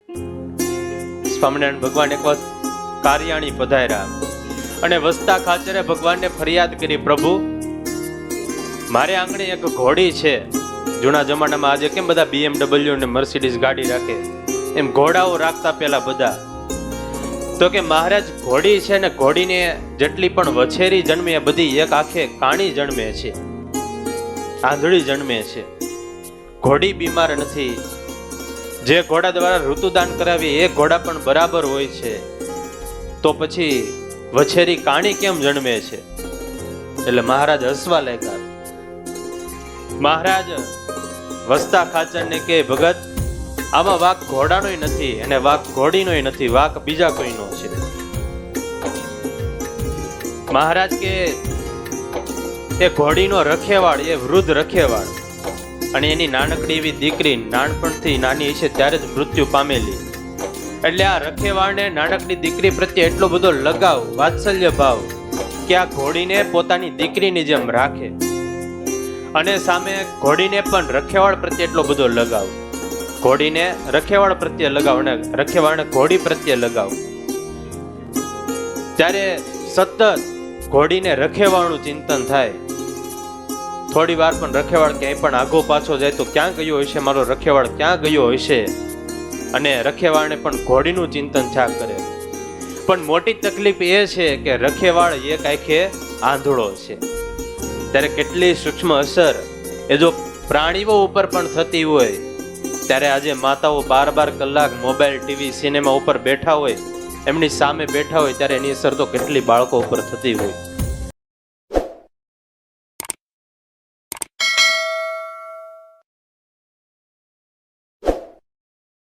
સ્વામિનારાયણ ભગવાન એક વખત કારિયાણી પધાર્યા અને વસતા ખાચરે ભગવાનને ફરિયાદ કરી, પ્રભુ મારે આંગણે એક ઘોડી છે. જૂના જમાનામાં આજે કેમ બધા BMW અને મર્સિડીઝ ગાડી રાખે, એમ ઘોડાઓ રાખતા પેલા બધા. તો કે મહારાજ ઘોડી છે ને ઘોડીને જેટલી પણ વછેરી જન્મે એ બધી એક આખે કાણી જન્મે છે, આંધળી જન્મે છે. ઘોડી બીમાર નથી. જે ઘોડા દ્વારા ઋતુદાન કરાવી એ ઘોડા પણ બરાબર હોય છે, તો પછી વછેરી કાણી કેમ જન્મે છે? એટલે મહારાજ હસવા લાગ્યા. મહારાજ વસતા ખાચરને કે, ભગત આમાં વાક ઘોડાનોય નથી અને વાક ઘોડીનોય નથી, વાક બીજા કોઈનો છે. મહારાજ કે એ ઘોડીનો રખેવાળ, એ વૃદ્ધ રખેવાળ, અને એની નાનકડી એવી દીકરી નાનપણથી નાની છે ત્યારે જ મૃત્યુ પામેલી. એટલે આ રખેવાળને નાનકડી દીકરી પ્રત્યે એટલો બધો લગાવ, વાત્સલ્ય ભાવ કે આ ઘોડીને પોતાની દીકરીની જેમ રાખે, અને સામે ઘોડીને પણ રખેવાળ પ્રત્યે એટલો બધો લગાવ. ઘોડીને રખેવાળ પ્રત્યે લગાવ અને રખેવાળને ઘોડી પ્રત્યે લગાવ. ત્યારે સતત ઘોડીને રખેવાળનું ચિંતન થાય. થોડી વાર પણ રખેવાળ ક્યાંય પણ આગો પાછો જાય તો ક્યાં ગયો હશે મારો રખેવાળ, ક્યાં ગયો હશે? અને રખેવાળને પણ ઘોડીનું ચિંતન થયા કરે. પણ મોટી તકલીફ એ છે કે રખેવાળ એક આંખે આંધળો છે. ત્યારે કેટલી સૂક્ષ્મ અસર એ જો પ્રાણીઓ ઉપર પણ થતી હોય, ત્યારે આજે માતાઓ 12 કલાક મોબાઈલ, ટીવી, સિનેમા ઉપર બેઠા હોય, એમની સામે બેઠા હોય, ત્યારે એની અસર તો કેટલી બાળકો ઉપર થતી હોય.